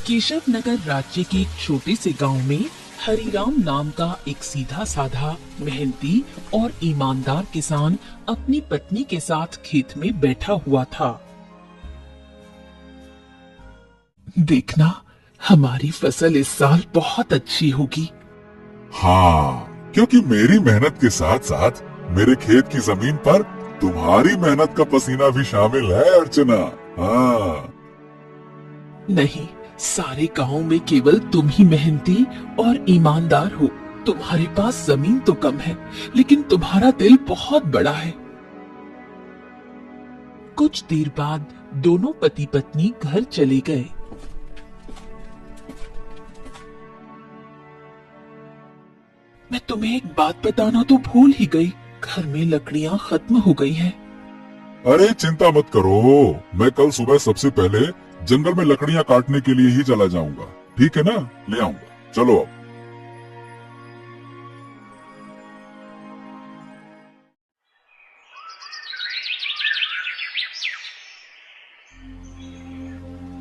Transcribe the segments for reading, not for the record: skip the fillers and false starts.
केशव नगर राज्य के एक छोटे से गांव में हरिराम नाम का एक सीधा साधा, मेहनती और ईमानदार किसान अपनी पत्नी के साथ खेत में बैठा हुआ था। देखना, हमारी फसल इस साल बहुत अच्छी होगी। हाँ, क्योंकि मेरी मेहनत के साथ साथ मेरे खेत की जमीन पर तुम्हारी मेहनत का पसीना भी शामिल है अर्चना। हाँ। नहीं, सारे गांव में केवल तुम ही मेहनती और ईमानदार हो। तुम्हारे पास जमीन तो कम है, लेकिन तुम्हारा दिल बहुत बड़ा है। कुछ देर बाद दोनों पति पत्नी घर चले गए। मैं तुम्हें एक बात बताना तो भूल ही गई, घर में लकड़ियां खत्म हो गई हैं। अरे चिंता मत करो, मैं कल सुबह सबसे पहले जंगल में लकड़ियां काटने के लिए ही चला जाऊंगा। ठीक है ना, ले आऊंगा। चलो अब।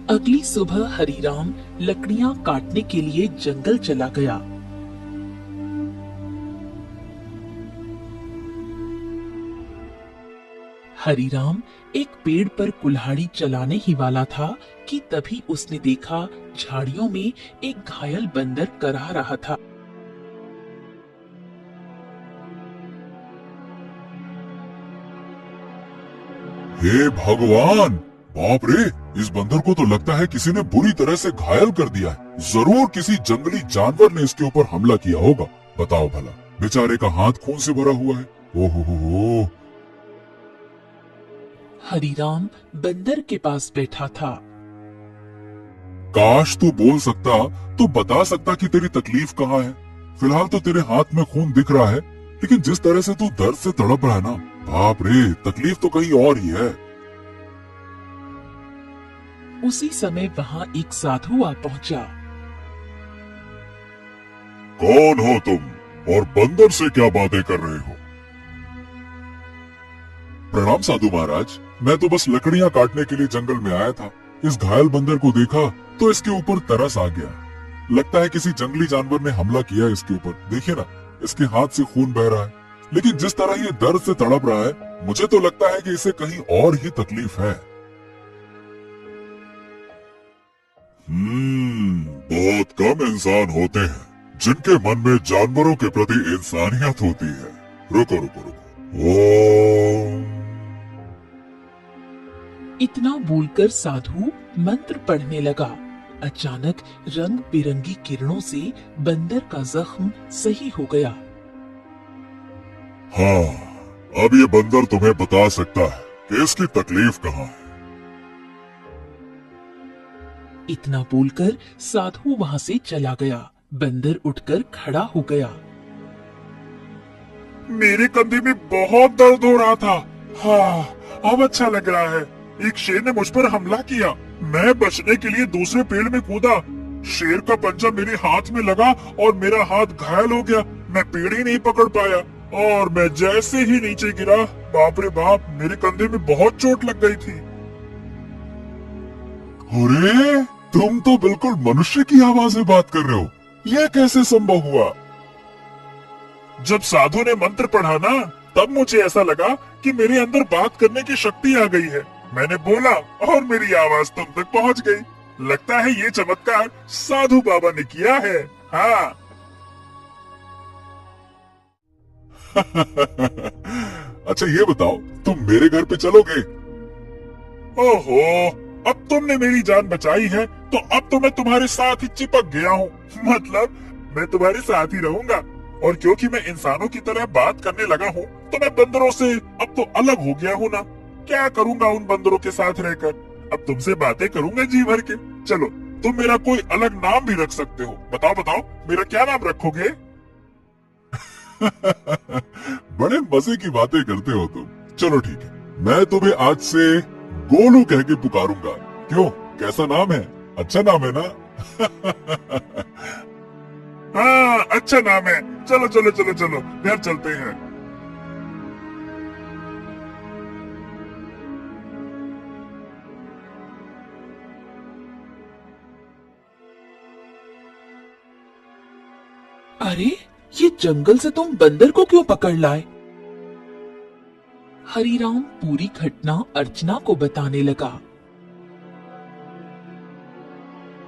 अगली सुबह हरिराम लकड़ियां काटने के लिए जंगल चला गया। हरिराम एक पेड़ पर कुल्हाड़ी चलाने ही वाला था कि तभी उसने देखा झाड़ियों में एक घायल बंदर करहा रहा था। हे भगवान, बाप रे, इस बंदर को तो लगता है किसी ने बुरी तरह से घायल कर दिया है। जरूर किसी जंगली जानवर ने इसके ऊपर हमला किया होगा। बताओ भला, बेचारे का हाथ खून से भरा हुआ है। ओहो। हरिराम बंदर के पास बैठा था। काश तू बोल सकता तो बता सकता कि तेरी तकलीफ कहाँ है। फिलहाल तो तेरे हाथ में खून दिख रहा है, लेकिन जिस तरह से तू दर्द से तड़प रहा है ना, बाप रे, तकलीफ तो कहीं और ही है। उसी समय वहाँ एक साधु आ पहुँचा। कौन हो तुम और बंदर से क्या बातें कर रहे हो? प्रणाम साधु महाराज, मैं तो बस लकड़ियां काटने के लिए जंगल में आया था। इस घायल बंदर को देखा तो इसके ऊपर तरस आ गया। लगता है किसी जंगली जानवर ने हमला किया इसके ऊपर। देखिए ना, इसके हाथ से खून बह रहा है, लेकिन जिस तरह ये दर्द से तड़प रहा है, मुझे तो लगता है कि इसे कहीं और ही तकलीफ है। बहुत कम इंसान होते हैं जिनके मन में जानवरों के प्रति इंसानियत होती है। रुको रुको रुको। ओम। इतना बोलकर साधु मंत्र पढ़ने लगा। अचानक रंग बिरंगी किरणों से बंदर का जख्म सही हो गया। हाँ, अब ये बंदर तुम्हें बता सकता है कि इसकी तकलीफ कहाँ है। इतना बोलकर साधु वहाँ से चला गया। बंदर उठकर खड़ा हो गया। मेरे कंधे में बहुत दर्द हो रहा था। हाँ, अब अच्छा लग रहा है। एक शेर ने मुझ पर हमला किया। मैं बचने के लिए दूसरे पेड़ में कूदा। शेर का पंजा मेरे हाथ में लगा और मेरा हाथ घायल हो गया। मैं पेड़ ही नहीं पकड़ पाया और मैं जैसे ही नीचे गिरा, बाप रे बाप, मेरे कंधे में बहुत चोट लग गई थी। अरे, तुम तो बिल्कुल मनुष्य की आवाज में बात कर रहे हो। यह कैसे संभव हुआ? जब साधु ने मंत्र पढ़ा ना, तब मुझे ऐसा लगा कि मेरे अंदर बात करने की शक्ति आ गई है। मैंने बोला और मेरी आवाज तुम तक पहुंच गई। लगता है ये चमत्कार साधु बाबा ने किया है। हाँ। अच्छा ये बताओ, तुम मेरे घर पे चलोगे? ओहो, अब तुमने मेरी जान बचाई है, तो अब तो मैं तुम्हारे साथ ही चिपक गया हूँ। मतलब मैं तुम्हारे साथ ही रहूंगा। और क्योंकि मैं इंसानों की तरह बात करने लगा हूँ, तो मैं बंदरों से अब तो अलग हो गया हूँ ना। क्या करूंगा उन बंदरों के साथ रहकर? अब तुमसे बातें करूंगा जी भर के। चलो, तुम मेरा कोई अलग नाम भी रख सकते हो। बताओ बताओ, मेरा क्या नाम रखोगे? बड़े मजे की बातें करते हो तुम। चलो ठीक है, मैं तुम्हें आज से गोलू कह के पुकारूंगा। क्यों, कैसा नाम है? अच्छा नाम है ना? हाँ, अच्छा नाम है। चलो चलो चलो चलो, घर चलते हैं। अरे, ये जंगल से तुम बंदर को क्यों पकड़ लाए? हरीराम पूरी घटना अर्चना को बताने लगा।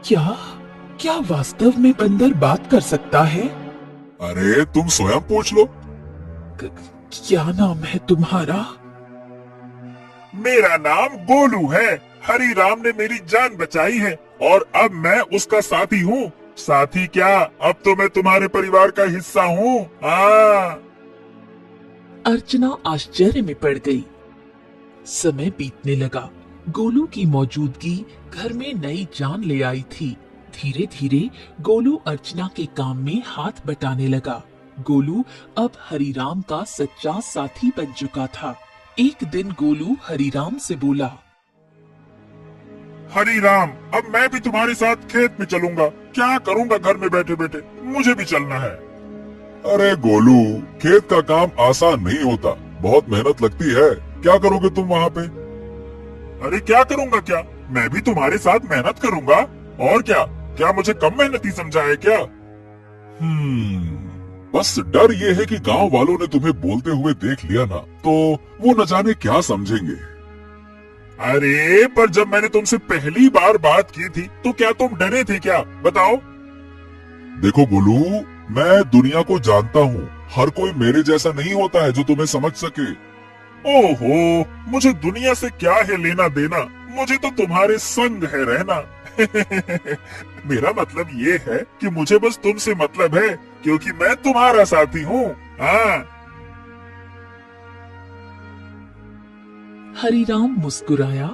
क्या क्या वास्तव में बंदर बात कर सकता है? अरे तुम स्वयं पूछ लो। क्या नाम है तुम्हारा? मेरा नाम गोलू है। हरीराम ने मेरी जान बचाई है और अब मैं उसका साथी हूँ। साथी क्या, अब तो मैं तुम्हारे परिवार का हिस्सा हूँ। अर्चना आश्चर्य में पड़ गई। समय बीतने लगा। गोलू की मौजूदगी घर में नई जान ले आई थी। धीरे धीरे गोलू अर्चना के काम में हाथ बटाने लगा। गोलू अब हरीराम का सच्चा साथी बन चुका था। एक दिन गोलू हरीराम से बोला, हरीराम, अब मैं भी तुम्हारे साथ खेत में चलूंगा। क्या करूंगा घर में बैठे बैठे, मुझे भी चलना है। अरे गोलू, खेत का काम आसान नहीं होता, बहुत मेहनत लगती है। क्या करोगे तुम वहाँ पे? अरे क्या करूंगा क्या, मैं भी तुम्हारे साथ मेहनत करूंगा। और क्या, क्या मुझे कम मेहनती समझा है क्या? बस डर ये है कि गांव वालों ने तुम्हें बोलते हुए देख लिया ना, तो वो न जाने क्या समझेंगे। अरे पर जब मैंने तुमसे पहली बार बात की थी तो क्या तुम डरे थे क्या, बताओ? देखो गोलू, मैं दुनिया को जानता हूँ। हर कोई मेरे जैसा नहीं होता है जो तुम्हें समझ सके। ओहो, मुझे दुनिया से क्या है लेना देना, मुझे तो तुम्हारे संग है रहना। मेरा मतलब ये है कि मुझे बस तुमसे मतलब है, क्योंकि मैं तुम्हारा साथी हूँ। हाँ। हरीराम मुस्कुराया